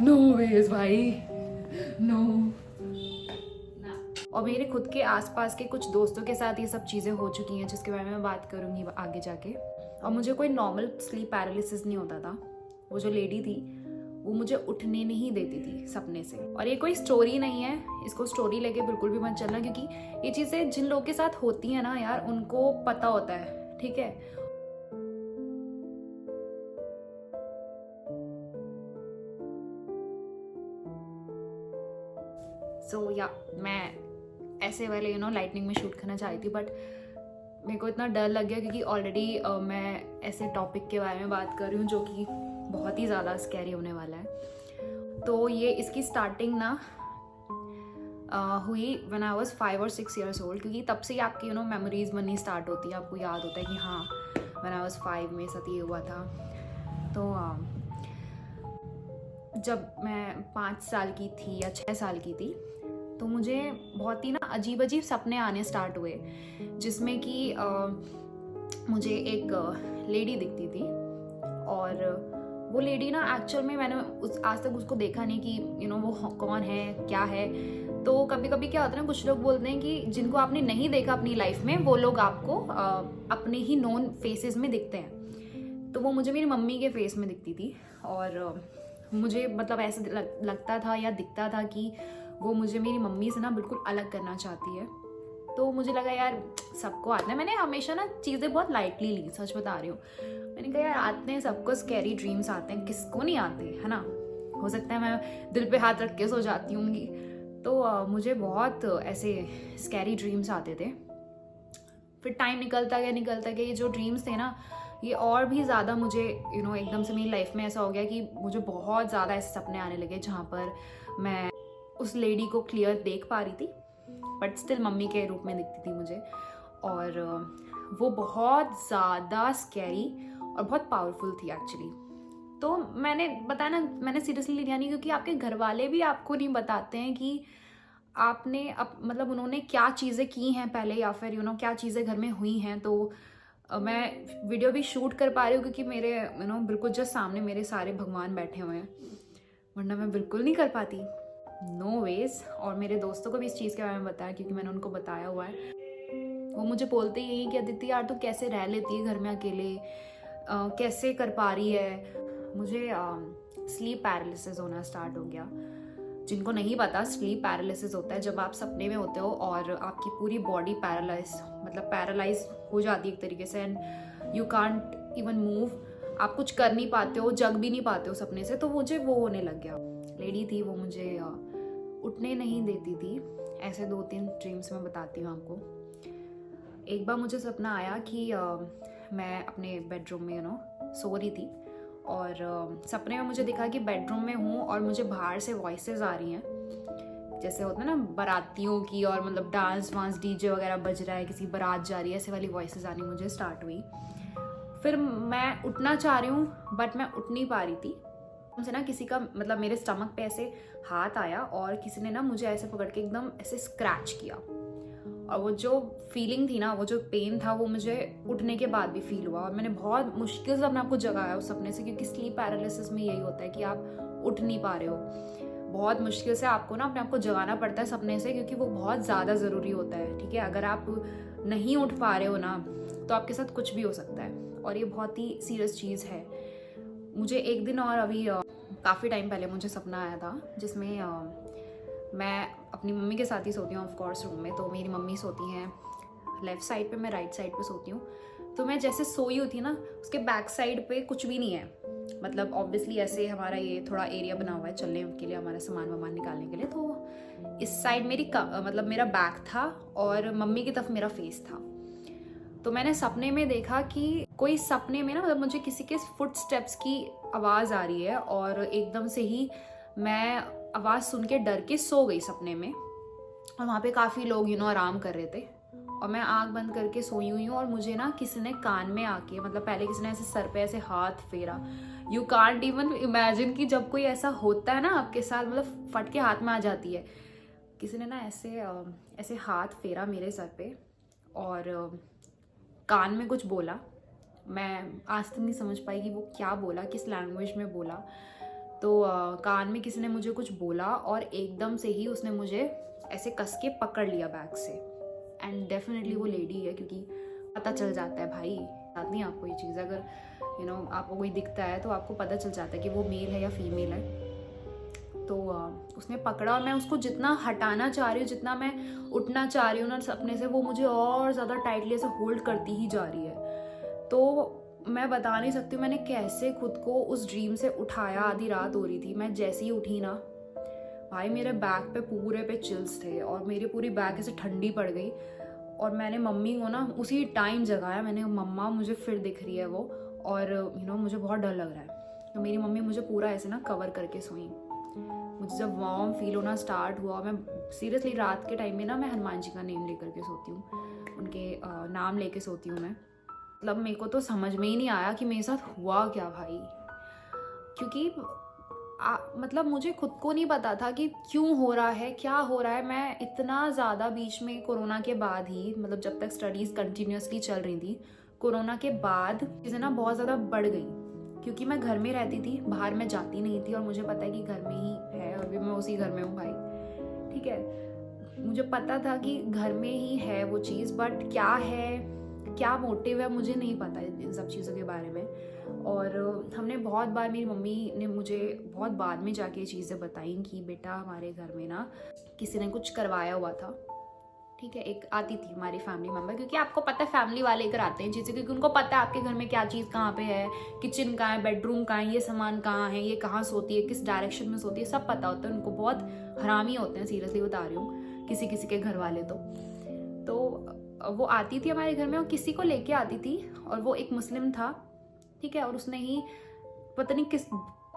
No veg भाई, no. और मेरे खुद के आसपास के कुछ दोस्तों के साथ ये सब चीज़ें हो चुकी हैं जिसके बारे में मैं बात करूँगी आगे जाके। और मुझे कोई नॉर्मल स्लीप पैरालिसिस नहीं होता था। वो जो लेडी थी वो मुझे उठने नहीं देती थी सपने से। और ये कोई स्टोरी नहीं है, इसको स्टोरी लेके बिल्कुल भी मत चलना, क्योंकि ये चीज़ें जिन लोगों के साथ होती हैं ना यार, उनको पता होता है, ठीक है। सो या मैं ऐसे वाले लाइटनिंग में शूट करना चाहती थी, बट मेरे को इतना डर लग गया क्योंकि ऑलरेडी मैं ऐसे टॉपिक के बारे में बात कर रही हूँ जो कि बहुत ही ज़्यादा स्कैरी होने वाला है। तो ये इसकी स्टार्टिंग ना हुई व्हेन आई वाज 5 और 6 years old, क्योंकि तब से ही आपकी मेमोरीज बननी स्टार्ट होती है। आपको याद होता है कि हाँ व्हेन आई वाज 5 मेरे साथ ये हुआ था। तो जब मैं 5 साल की थी या 6 साल की थी, तो मुझे बहुत ही ना अजीब अजीब सपने आने स्टार्ट हुए, जिसमें कि मुझे एक लेडी दिखती थी। और वो लेडी ना एक्चुअल में मैंने आज तक उसको देखा नहीं कि वो कौन है क्या है। तो कभी कभी क्या होता है ना, कुछ लोग बोलते हैं कि जिनको आपने नहीं देखा अपनी लाइफ में वो लोग आपको अपने ही नोन फेसेस में दिखते हैं। तो वो मुझे मेरी मम्मी के फेस में दिखती थी। और मुझे मतलब ऐसे लगता था या दिखता था कि वो मुझे मेरी मम्मी से ना बिल्कुल अलग करना चाहती है। तो मुझे लगा यार सबको आता है। मैंने हमेशा ना चीज़ें बहुत लाइटली ली, सच बता रही हूँ। मैंने कहा यार आते हैं सबको, स्कैरी ड्रीम्स आते हैं, किसको नहीं आते, है ना। हो सकता है मैं दिल पे हाथ रख के सो जाती होंगी। तो मुझे बहुत ऐसे स्कैरी ड्रीम्स आते थे। फिर टाइम निकलता गया, ये जो ड्रीम्स थे ना ये और भी ज़्यादा मुझे एकदम से मेरी लाइफ में ऐसा हो गया कि मुझे बहुत ज़्यादा ऐसे सपने आने लगे जहाँ पर मैं उस लेडी को क्लियर देख पा रही थी, बट स्टिल मम्मी के रूप में दिखती थी मुझे। और वो बहुत ज़्यादा स्कैरी और बहुत पावरफुल थी एक्चुअली। तो मैंने बताया ना, मैंने सीरियसली लिया नहीं, क्योंकि आपके घर वाले भी आपको नहीं बताते हैं कि आपने मतलब उन्होंने क्या चीज़ें की हैं पहले, या फिर क्या चीज़ें घर में हुई हैं। तो मैं वीडियो भी शूट कर पा रही हूँ क्योंकि मेरे बिल्कुल जस्ट सामने मेरे सारे भगवान बैठे हुए हैं, वरना मैं बिल्कुल नहीं कर पाती, नो वेज। और मेरे दोस्तों को भी इस चीज़ के बारे में बताया, क्योंकि मैंने उनको बताया हुआ है। वो मुझे बोलते ही यही कि अदिति यार तू कैसे रह लेती है घर में अकेले, कैसे कर पा रही है। मुझे स्लीप पैरालिसिस होना स्टार्ट हो गया। जिनको नहीं पता, स्लीप पैरालिसिस होता है जब आप सपने में होते हो और आपकी पूरी बॉडी पैरालाइज हो जाती है एक तरीके से, and you can't even move. आप कुछ कर नहीं पाते हो, जग भी नहीं पाते हो सपने से। तो मुझे वो होने लग गया। लेडी थी वो मुझे उठने नहीं देती थी। ऐसे 2-3 ड्रीम्स में बताती हूँ आपको। एक बार मुझे सपना आया कि मैं अपने बेडरूम में सो रही थी, और सपने में मुझे दिखा कि बेडरूम में हूँ और मुझे बाहर से वॉइसेस आ रही हैं, जैसे होता है ना बारातियों की, और मतलब डांस वांस डीजे वगैरह बज रहा है, किसी बारात जा रही है, ऐसे वाली वॉइसेस आनी मुझे स्टार्ट हुई। फिर मैं उठना चाह रही हूँ बट मैं उठ नहीं पा रही थी। मुझे ना किसी का मतलब मेरे स्टमक पे ऐसे हाथ आया और किसी ने ना मुझे ऐसे पकड़ के एकदम ऐसे स्क्रैच किया। और वो जो फीलिंग थी ना, वो जो पेन था, वो मुझे उठने के बाद भी फील हुआ। और मैंने बहुत मुश्किल से अपने आप को जगाया उस सपने से, क्योंकि स्लीप पैरालिसिस में यही होता है कि आप उठ नहीं पा रहे हो। बहुत मुश्किल से आपको ना अपने आप को जगाना पड़ता है सपने से, क्योंकि वो बहुत ज़्यादा ज़रूरी होता है, ठीक है। अगर आप नहीं उठ पा रहे हो ना तो आपके साथ कुछ भी हो सकता है, और ये बहुत ही सीरियस चीज़ है। मुझे एक दिन और अभी काफ़ी टाइम पहले मुझे सपना आया था जिसमें मैं अपनी मम्मी के साथ ही सोती हूँ ऑफकोर्स रूम में। तो मेरी मम्मी सोती हैं लेफ़्ट साइड पे, मैं राइट साइड पे सोती हूँ। तो मैं जैसे सोई होती ना, उसके बैक साइड पे कुछ भी नहीं है। मतलब ऑब्वियसली ऐसे हमारा ये थोड़ा एरिया बना हुआ है चलने के लिए, हमारा सामान वामान निकालने के लिए। तो इस साइड मतलब मेरा बैक था और मम्मी की तरफ मेरा फेस था। तो मैंने सपने में देखा कि कोई सपने में ना मतलब मुझे किसी के फुट स्टेप्स की आवाज़ आ रही है, और एकदम से ही मैं आवाज़ सुन के डर के सो गई सपने में। और वहाँ पे काफ़ी लोग आराम कर रहे थे, और मैं आँख बंद करके सोई हुई हूँ। और मुझे ना किसी ने कान में आके, मतलब पहले किसी ने ऐसे सर पे ऐसे हाथ फेरा। यू कांट इवन इमेजिन कि जब कोई ऐसा होता है ना आपके साथ, मतलब फट के हाथ में आ जाती है। किसी ने ना ऐसे हाथ फेरा मेरे सर पे और कान में कुछ बोला। मैं आज तक नहीं समझ पाई कि वो क्या बोला, किस लैंग्वेज में बोला। तो कान में किसी ने मुझे कुछ बोला और एकदम से ही उसने मुझे ऐसे कस के पकड़ लिया बैक से। एंड डेफिनेटली वो लेडी है, क्योंकि पता चल जाता है भाई, आदमी आपको ये चीज़, अगर आपको कोई दिखता है तो आपको पता चल जाता है कि वो मेल है या फीमेल है। तो उसने पकड़ा और मैं उसको जितना हटाना चाह रही हूँ, जितना मैं उठना चाह रही हूँ ना सपने से, वो मुझे और ज़्यादा टाइटली ऐसे होल्ड करती ही जा रही है। तो मैं बता नहीं सकती मैंने कैसे खुद को उस ड्रीम से उठाया। आधी रात हो रही थी, मैं जैसे ही उठी ना भाई, मेरे बैक पे पूरे पे चिल्स थे और मेरी पूरी बैक ऐसे ठंडी पड़ गई। और मैंने मम्मी को ना उसी टाइम जगाया, मैंने, मम्मा मुझे फिर दिख रही है वो, और मुझे बहुत डर लग रहा है। तो मेरी मम्मी मुझे पूरा ऐसे ना कवर करके सोई। मुझे जब वार्म फील होना स्टार्ट हुआ, मैं सीरियसली रात के टाइम में ना मैं हनुमान जी का नेम लेकर के सोती हूँ, उनके नाम लेके सोती हूँ मैं। मतलब मेरे को तो समझ में ही नहीं आया कि मेरे साथ हुआ क्या भाई, क्योंकि मतलब मुझे खुद को नहीं पता था कि क्यों हो रहा है, क्या हो रहा है। मैं इतना ज़्यादा बीच में कोरोना के बाद ही, मतलब जब तक स्टडीज़ कंटिन्यूसली चल रही थी, कोरोना के बाद चीज़ें ना बहुत ज़्यादा बढ़ गई, क्योंकि मैं घर में रहती थी, बाहर मैं जाती नहीं थी, और मुझे पता है कि घर में ही है, अभी मैं उसी घर में हूँ भाई, ठीक है। मुझे पता था कि घर में ही है वो चीज़, बट क्या है, क्या मोटिव है, मुझे नहीं पता इन सब चीज़ों के बारे में। और हमने बहुत बार, मेरी मम्मी ने मुझे बहुत बाद में जाके ये चीज़ें बताई कि बेटा हमारे घर में ना किसी ने कुछ करवाया हुआ था, ठीक है। एक आती थी हमारी फैमिली मेम्बर, क्योंकि आपको पता है फैमिली वाले कराते हैं चीज़ें, क्योंकि उनको पता है आपके घर में क्या चीज़ कहाँ पे है, किचन कहाँ है, बेडरूम कहाँ है, ये सामान कहाँ है, ये कहाँ सोती है, किस डायरेक्शन में सोती है, सब पता होता है उनको। बहुत हरामी होते हैं, सीरियसली बता रही हूँ, किसी किसी के घर वाले। तो वो आती थी हमारे घर में और किसी को लेके आती थी, और वो एक मुस्लिम था, ठीक है। और उसने ही पता नहीं किस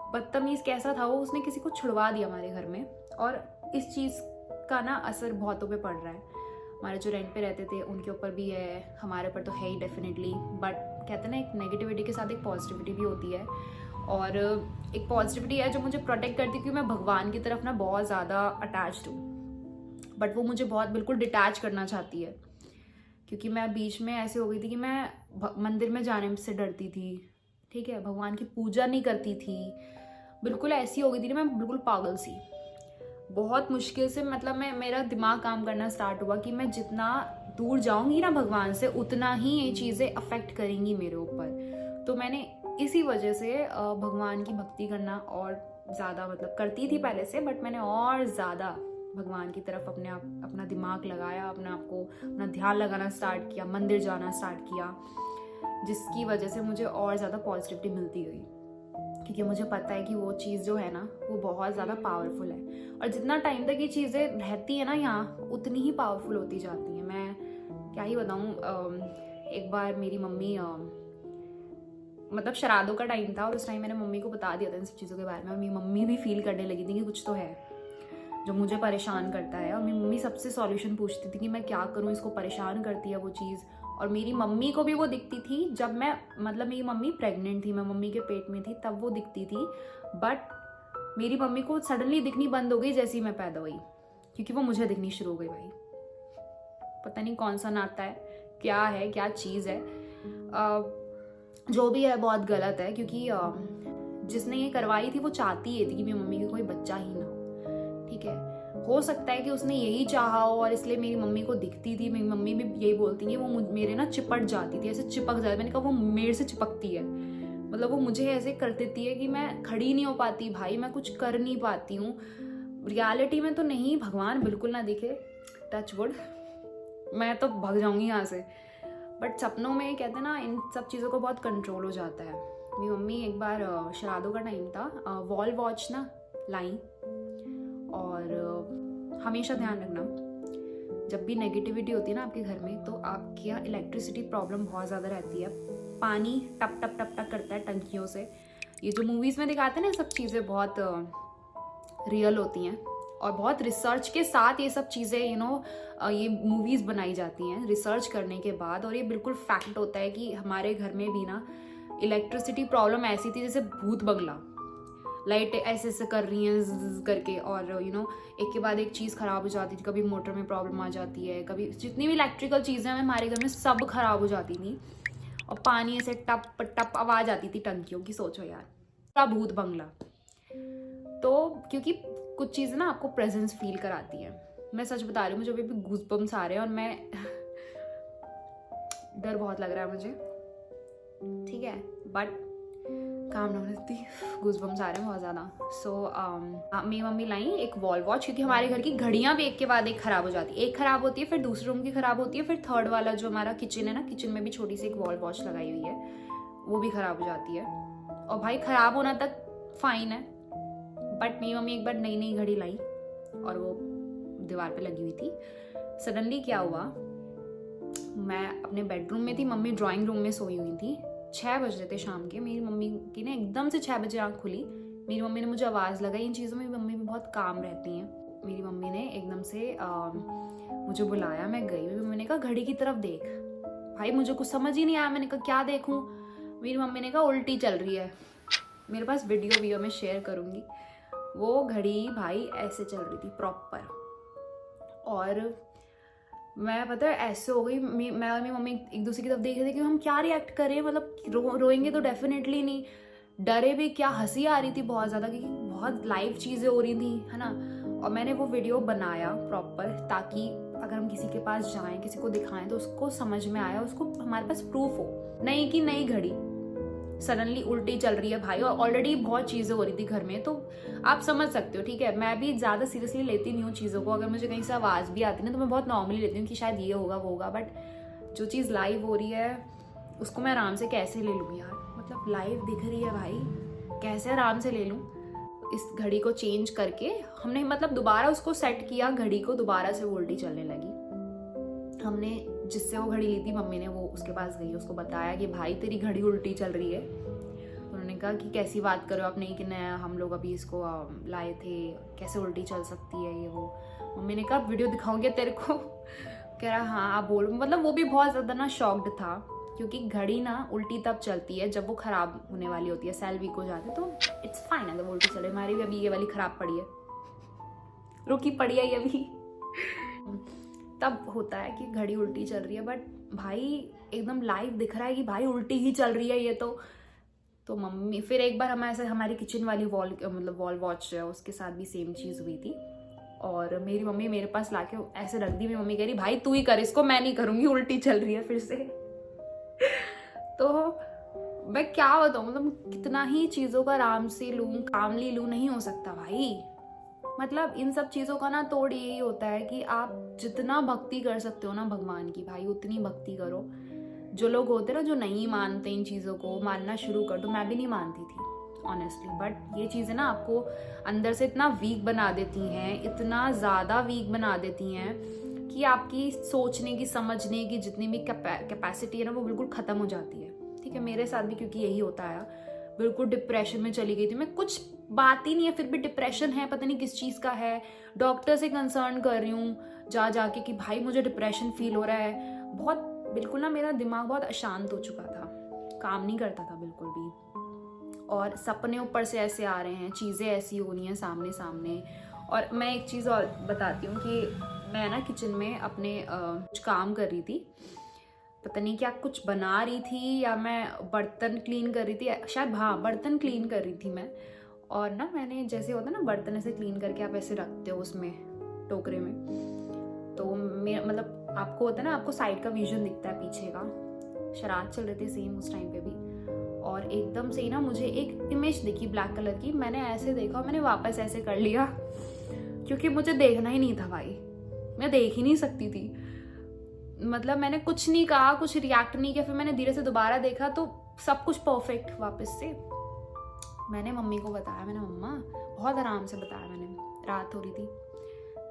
बदतमीज़ कैसा था वो, उसने किसी को छुड़वा दिया हमारे घर में, और इस चीज़ का ना असर बहुतों पे पड़ रहा है। हमारे जो रेंट पे रहते थे उनके ऊपर भी है, हमारे ऊपर तो है ही डेफिनेटली, बट कहते हैं ना एक नेगेटिविटी के साथ एक पॉजिटिविटी भी होती है, और एक पॉजिटिविटी है जो मुझे प्रोटेक्ट करती है, क्योंकि मैं भगवान की तरफ ना बहुत ज़्यादा अटैच्ड हूँ, बट वो मुझे बहुत बिल्कुल डिटैच करना चाहती है, क्योंकि मैं बीच में ऐसे हो गई थी कि मैं मंदिर में जाने से डरती थी, ठीक है, भगवान की पूजा नहीं करती थी, बिल्कुल ऐसी हो गई थी ना, मैं बिल्कुल पागल सी। बहुत मुश्किल से, मतलब मेरा दिमाग काम करना स्टार्ट हुआ कि मैं जितना दूर जाऊंगी ना भगवान से, उतना ही ये चीज़ें अफेक्ट करेंगी मेरे ऊपर। तो मैंने इसी वजह से भगवान की भक्ति करना और ज़्यादा, मतलब करती थी पहले से, बट मैंने और ज़्यादा भगवान की तरफ अपना दिमाग लगाया, अपना ध्यान लगाना स्टार्ट किया, मंदिर जाना स्टार्ट किया, जिसकी वजह से मुझे और ज़्यादा पॉजिटिविटी मिलती गई, क्योंकि मुझे पता है कि वो चीज़ जो है ना वो बहुत ज़्यादा पावरफुल है, और जितना टाइम तक ये चीज़ें रहती है ना यहाँ, उतनी ही पावरफुल होती जाती हैं। मैं क्या ही बताऊँ, एक बार मेरी मम्मी, मतलब शरादों का टाइम था, और उस टाइम मैंने मम्मी को बता दिया था इन सब चीज़ों के बारे में, और मेरी मम्मी भी फील करने लगी थी कि कुछ तो है जो मुझे परेशान करता है, और मेरी मम्मी सबसे सॉल्यूशन पूछती थी कि मैं क्या करूँ, इसको परेशान करती है वो चीज़। और मेरी मम्मी को भी वो दिखती थी जब मैं, मतलब मेरी मम्मी प्रेग्नेंट थी, मैं मम्मी के पेट में थी तब वो दिखती थी, बट मेरी मम्मी को सडनली दिखनी बंद हो गई जैसे ही मैं पैदा हुई, क्योंकि वो मुझे दिखनी शुरू हो गई भाई। पता नहीं कौन सा नाता है, क्या चीज़ है, जो भी है बहुत गलत है, क्योंकि जिसने ये करवाई थी वो चाहती ये थी कि मेरी मम्मी की कोई बच्चा ही ना हो, ठीक है। हो सकता है कि उसने यही चाहा हो, और इसलिए मेरी मम्मी को दिखती थी। मेरी मम्मी भी यही बोलती है, वो मेरे ना चिपट जाती थी, ऐसे चिपक जाती। मैंने कहा वो मेरे से चिपकती है, मतलब वो मुझे ऐसे कर देती है कि मैं खड़ी नहीं हो पाती भाई, मैं कुछ कर नहीं पाती हूँ। रियलिटी में तो नहीं, भगवान बिल्कुल ना दिखे, टच वुड, मैं तो भाग जाऊंगी यहाँ से, बट सपनों में कहते हैं ना इन सब चीज़ों को बहुत कंट्रोल हो जाता है। मेरी मम्मी एक बार शरादों का टाइम था, वॉल वॉच ना लाई, और हमेशा ध्यान रखना जब भी नेगेटिविटी होती है ना आपके घर में, तो आपके यहाँ इलेक्ट्रिसिटी प्रॉब्लम बहुत ज़्यादा रहती है, पानी टप टप टप टप करता है टंकियों से। ये जो मूवीज़ में दिखाते हैं ना, सब चीज़ें बहुत रियल होती हैं, और बहुत रिसर्च के साथ ये सब चीज़ें ये मूवीज़ बनाई जाती हैं रिसर्च करने के बाद, और ये बिल्कुल फैक्ट होता है कि हमारे घर में भी ना इलेक्ट्रिसिटी प्रॉब्लम ऐसी थी जैसे भूत बंगला, लाइट ऐसे ऐसे कर रही हैं करके, और एक के बाद एक चीज़ ख़राब हो जाती थी। कभी मोटर में प्रॉब्लम आ जाती है, कभी जितनी भी इलेक्ट्रिकल चीज़ें हैं हमारे घर में सब ख़राब हो जाती थी, और पानी ऐसे टप टप आवाज़ आती थी टंकियों की, सोचो यार, पूरा भूत बंगला। तो क्योंकि कुछ चीज़ें ना आपको प्रेजेंस फील कराती हैं। मैं सच बता रही हूँ, मुझे अभी भी गूज़बम्स आ रहे हैं और मैं डर बहुत लग रहा है मुझे, ठीक है, बट काम ना होने देती, गूज़बम्स आ रहे हैं बहुत ज़्यादा। सो मेरी मम्मी लाई एक वॉल वॉच, क्योंकि हमारे घर की घड़ियाँ भी एक के बाद एक ख़राब हो जाती है। एक ख़राब होती है, फिर दूसरे रूम की ख़राब होती है, फिर थर्ड वाला जो हमारा किचन है ना, किचन में भी छोटी सी एक वॉल वॉच लगाई हुई है, वो भी ख़राब हो जाती है। और भाई ख़राब होना तक फाइन है, बट मेरी मम्मी एक बार नई नई घड़ी लाई और वो दीवार पे लगी हुई थी। सडनली क्या हुआ, मैं अपने बेडरूम में थी, मम्मी ड्राइंग रूम में सोई हुई थी। 6 बज रहे थे शाम के। मेरी मम्मी की ना एकदम से 6 बजे आँख खुली। मेरी मम्मी ने मुझे आवाज़ लगाई। इन चीज़ों में मम्मी भी बहुत काम रहती हैं। मेरी मम्मी ने एकदम से मुझे बुलाया, मैं गई। मम्मी ने कहा घड़ी की तरफ देख। भाई मुझे कुछ समझ ही नहीं आया, मैंने कहा क्या देखूं। मेरी मम्मी ने कहा उल्टी चल रही है। मेरे पास वीडियो मैं शेयर करूंगी। वो घड़ी भाई ऐसे चल रही थी प्रॉपर, और मैं पता है ऐसे हो गई। मैं और मेरी मम्मी एक दूसरे की तरफ देख रहे थे कि हम क्या रिएक्ट करें, मतलब रोएंगे तो डेफिनेटली नहीं, डरे भी क्या। हंसी आ रही थी बहुत ज़्यादा, क्योंकि बहुत लाइव चीज़ें हो रही थी, है ना। और मैंने वो वीडियो बनाया प्रॉपर, ताकि अगर हम किसी के पास जाएं, किसी को दिखाएं, तो उसको समझ में आया, उसको हमारे पास प्रूफ हो। नई की नई घड़ी सडनली उल्टी चल रही है भाई, और ऑलरेडी बहुत चीज़ें हो रही थी घर में, तो आप समझ सकते हो, ठीक है। मैं भी ज़्यादा सीरियसली लेती नहीं हूँ चीज़ों को। अगर मुझे कहीं से आवाज़ भी आती है ना, तो मैं बहुत नॉर्मली लेती हूँ कि शायद ये होगा वो होगा, बट जो चीज़ लाइव हो रही है उसको मैं आराम से कैसे ले लूँ यार। मतलब लाइव दिख रही है भाई, कैसे आराम से ले लूँ। इस घड़ी को चेंज करके हमने मतलब दोबारा उसको सेट किया, घड़ी को दोबारा से उल्टी चलने लगी। हमने जिससे वो घड़ी ली थी, मम्मी ने वो उसके पास गई, उसको बताया कि भाई तेरी घड़ी उल्टी चल रही है। उन्होंने कहा कि कैसी बात करो आप, नहीं कि नया हम लोग अभी इसको लाए थे, कैसे उल्टी चल सकती है ये वो। मम्मी ने कहा वीडियो दिखाओगे तेरे को। कह रहा हाँ आप बोलो। मतलब वो भी बहुत ज़्यादा ना शॉक्ड था, क्योंकि घड़ी ना उल्टी तब चलती है जब वो ख़राब होने वाली होती है, सेल वीक हो जाते, तो इट्स फाइन है जब उल्टी चले। हमारी भी अभी ये वाली ख़राब पड़ी है, रुकी पड़ी है ये भी। तब होता है कि घड़ी उल्टी चल रही है, बट भाई एकदम लाइव दिख रहा है कि भाई उल्टी ही चल रही है ये तो मम्मी फिर एक बार हमारी किचन वाली वॉल वॉच है, उसके साथ भी सेम चीज़ हुई थी। और मेरी मम्मी मेरे पास लाके ऐसे रख दी। मेरी मम्मी कह रही भाई तू ही कर इसको, मैं नहीं करूँगी, उल्टी चल रही है फिर से। तो मैं क्या बताऊँ, मतलब कितना ही चीज़ों का आराम से लूँ, कामली लूँ, नहीं हो सकता भाई। मतलब इन सब चीज़ों का ना तोड़ यही होता है कि आप जितना भक्ति कर सकते हो ना भगवान की, भाई उतनी भक्ति करो। जो लोग होते हैं ना जो नहीं मानते इन चीज़ों को, मानना शुरू कर दो। मैं भी नहीं मानती थी ऑनेस्टली, बट ये चीज़ें ना आपको अंदर से इतना वीक बना देती हैं, इतना ज़्यादा वीक बना देती हैं कि आपकी सोचने की, समझने की जितनी भी कैपेसिटी है ना, वो बिल्कुल ख़त्म हो जाती है। ठीक है, मेरे साथ भी क्योंकि यही होता है। बिल्कुल डिप्रेशन में चली गई थी मैं, कुछ बात ही नहीं है फिर भी डिप्रेशन है, पता नहीं किस चीज़ का है। डॉक्टर से कंसर्न कर रही हूँ जाके कि भाई मुझे डिप्रेशन फील हो रहा है बहुत। बिल्कुल ना मेरा दिमाग बहुत अशांत हो चुका था, काम नहीं करता था बिल्कुल भी। और सपने ऊपर से ऐसे आ रहे हैं, चीज़ें ऐसी हो रही हैं सामने सामने। और मैं एक चीज़ और बताती हूँ कि मैं ना किचन में अपने कुछ काम कर रही थी, पता नहीं क्या कुछ बना रही थी या मैं बर्तन क्लीन कर रही थी, शायद हाँ बर्तन क्लीन कर रही थी मैं। और ना मैंने जैसे होता है ना बर्तन ऐसे क्लीन करके आप ऐसे रखते हो उसमें टोकरे में, तो मेरा मतलब आपको होता है ना, आपको साइड का विजन दिखता है पीछे का। शरारत चल रही थी सेम उस टाइम पे भी, और एकदम से ही ना मुझे एक इमेज दिखी ब्लैक कलर की। मैंने ऐसे देखा, मैंने वापस ऐसे कर लिया, क्योंकि मुझे देखना ही नहीं था भाई, मैं देख ही नहीं सकती थी। मतलब मैंने कुछ नहीं कहा, कुछ रिएक्ट नहीं किया। फिर मैंने धीरे से दोबारा देखा तो सब कुछ परफेक्ट वापस से। मैंने मम्मी को बताया, मैंने मम्मा बहुत आराम से बताया, मैंने रात हो रही थी,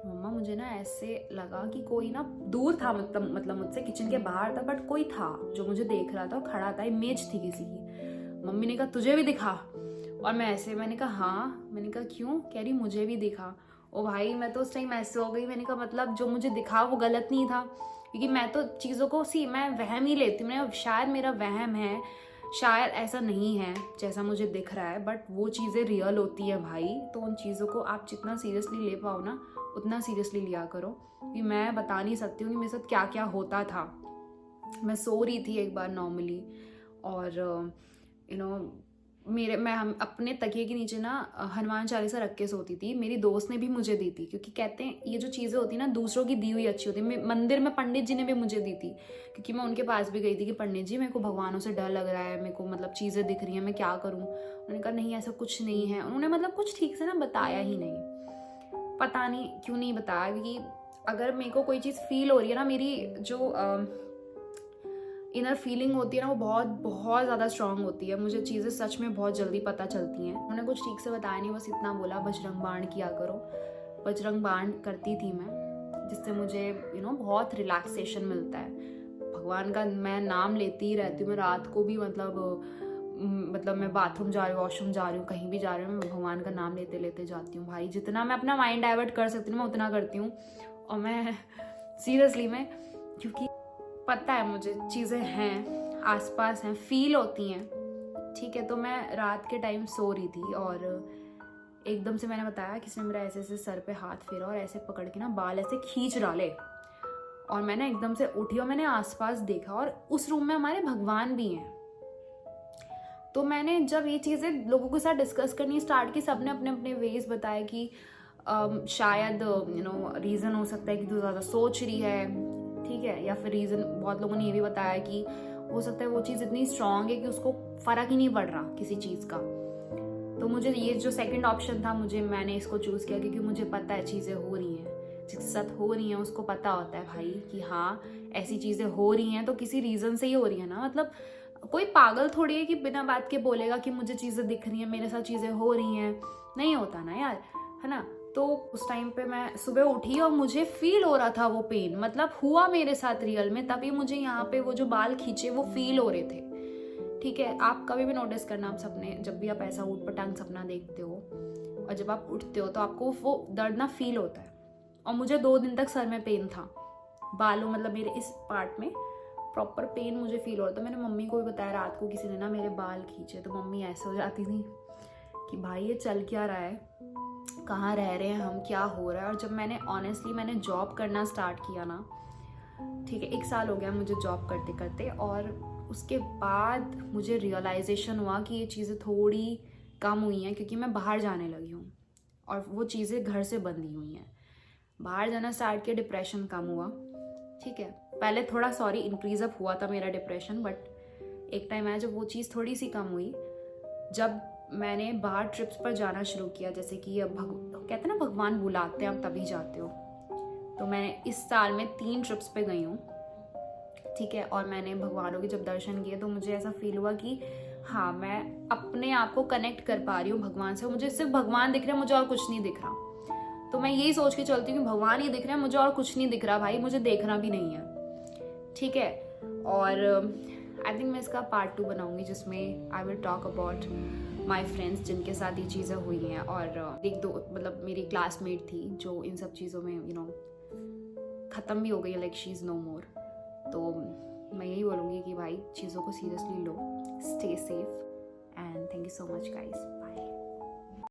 मम्मा मुझे ना ऐसे लगा कि कोई ना दूर था, मतलब मुझसे किचन के बाहर था, बट कोई था जो मुझे देख रहा था, खड़ा था, इमेज थी किसी की। मम्मी ने कहा तुझे भी दिखा? और मैंने कहा हाँ। मैंने कहा क्यों? कह रही मुझे भी दिखा। ओ भाई मैं तो उस टाइम ऐसे हो गई, मैंने कहा मतलब जो मुझे दिखा वो गलत नहीं था, क्योंकि मैं तो चीज़ों को मैं वहम ही लेती हूँ। शायद मेरा वहम है, शायद ऐसा नहीं है जैसा मुझे दिख रहा है, बट वो चीज़ें रियल होती हैं भाई। तो उन चीज़ों को आप जितना सीरियसली ले पाओ ना, उतना सीरियसली लिया करो। कि मैं बता नहीं सकती हूँ कि मेरे साथ क्या क्या होता था। मैं सो रही थी एक बार नॉर्मली, और मैं हम अपने तकिए के नीचे ना हनुमान चालीसा रख के सोती थी। मेरी दोस्त ने भी मुझे दी थी, क्योंकि कहते हैं ये जो चीज़ें होती है ना दूसरों की दी हुई अच्छी होती है। मंदिर में पंडित जी ने भी मुझे दी थी, क्योंकि मैं उनके पास भी गई थी कि पंडित जी मेरे को भगवानों से डर लग रहा है, मेरे को मतलब चीज़ें दिख रही हैं, मैं क्या करूँ। उन्होंने कहा नहीं ऐसा कुछ नहीं है। उन्होंने मतलब कुछ ठीक से ना बताया ही नहीं, पता नहीं क्यों नहीं बताया, क्योंकि अगर मेरे को कोई चीज़ फील हो रही है ना, मेरी जो इनर फीलिंग होती है ना वो बहुत बहुत ज़्यादा स्ट्रांग होती है। मुझे चीज़ें सच में बहुत जल्दी पता चलती हैं। उन्होंने कुछ ठीक से बताया नहीं, बस इतना बोला बजरंग बाण किया करो। बजरंग बाण करती थी मैं, जिससे मुझे बहुत रिलैक्सेशन मिलता है। भगवान का मैं नाम लेती ही रहती हूँ। मैं रात को भी मतलब मैं बाथरूम जा रही हूँ, वॉशरूम जा रही हूँ, कहीं भी जा रही हूँ, मैं भगवान का नाम लेते लेते जाती हूँ भाई। जितना मैं अपना माइंड डाइवर्ट कर सकती हूँ मैं उतना करती हूँ। और मैं सीरियसली क्योंकि पता है मुझे चीज़ें हैं आसपास हैं, फील होती हैं, ठीक है। तो मैं रात के टाइम सो रही थी और एकदम से मैंने बताया किसी ने मेरा ऐसे ऐसे सर पे हाथ फेरा और ऐसे पकड़ के ना बाल ऐसे खींच डाले, और मैंने एकदम से उठी और मैंने आसपास देखा और उस रूम में हमारे भगवान भी हैं। तो मैंने जब ये चीज़ें लोगों के साथ डिस्कस करनी स्टार्ट की, सबने अपने अपने वेज बताए कि शायद रीज़न हो सकता है कि तू ज़्यादा सोच रही है, ठीक है, या फिर रीज़न बहुत लोगों ने ये भी बताया कि हो सकता है वो चीज़ इतनी स्ट्रांग है कि उसको फ़र्क ही नहीं पड़ रहा किसी चीज़ का। तो मुझे ये जो सेकंड ऑप्शन था मैंने इसको चूज़ किया, क्योंकि मुझे पता है चीज़ें हो रही हैं, जिसके साथ हो रही हैं उसको पता होता है भाई कि हाँ ऐसी चीज़ें हो रही हैं तो किसी रीज़न से ही हो रही है ना। मतलब कोई पागल थोड़ी है कि बिना बात के बोलेगा कि मुझे चीज़ें दिख रही हैं, मेरे साथ चीज़ें हो रही हैं, नहीं होता ना यार, है ना। तो उस टाइम पे मैं सुबह उठी और मुझे फील हो रहा था वो पेन, मतलब हुआ मेरे साथ रियल में, तभी मुझे यहाँ पे वो जो बाल खींचे वो फील हो रहे थे, ठीक है। आप कभी भी नोटिस करना, आप सपने जब भी आप ऐसा ऊट पटांग सपना देखते हो और जब आप उठते हो तो आपको वो दर्द ना फील होता है। और मुझे 2 दिन तक सर में पेन था, बालों मतलब मेरे इस पार्ट में प्रॉपर पेन मुझे फील हो रहा था। मैंने मम्मी को भी बताया, रात को किसी ने ना मेरे बाल खींचे, तो मम्मी ऐसे हो जाती थी कि भाई ये चल क्या रहा है, कहाँ रह रहे हैं हम, क्या हो रहा है। और जब मैंने जॉब करना स्टार्ट किया ना, ठीक है, 1 साल हो गया मुझे जॉब करते करते, और उसके बाद मुझे रियलाइजेशन हुआ कि ये चीज़ें थोड़ी कम हुई हैं, क्योंकि मैं बाहर जाने लगी हूँ और वो चीज़ें घर से बंधी हुई हैं। बाहर जाना स्टार्ट किया, डिप्रेशन कम हुआ, ठीक है। पहले थोड़ा इंक्रीज अप हुआ था मेरा डिप्रेशन, बट एक टाइम आया जब वो चीज़ थोड़ी सी कम हुई, जब मैंने बाहर ट्रिप्स पर जाना शुरू किया। जैसे कि अब कहते हैं ना भगवान बुलाते हैं आप तभी जाते हो, तो मैंने इस साल में 3 ट्रिप्स पे गई हूँ, ठीक है। और मैंने भगवानों के जब दर्शन किए तो मुझे ऐसा फील हुआ कि हाँ मैं अपने आप को कनेक्ट कर पा रही हूँ भगवान से। मुझे सिर्फ भगवान दिख रहा है, मुझे और कुछ नहीं दिख रहा। तो मैं यही सोच के चलती हूँ कि भगवान ही दिख रहे हैं, मुझे और कुछ नहीं दिख रहा भाई, मुझे देखना भी नहीं है, ठीक है। और आई थिंक मैं इसका पार्ट 2 बनाऊंगी, जिसमें I will talk about my friends जिनके साथ ये चीज़ें हुई हैं। और एक दो मतलब मेरी क्लासमेट थी जो इन सब चीज़ों में ख़त्म भी हो गई, लाइक शी इज़ नो मोर। तो मैं यही बोलूँगी कि भाई चीज़ों को seriously low, stay safe, and thank you so much guys.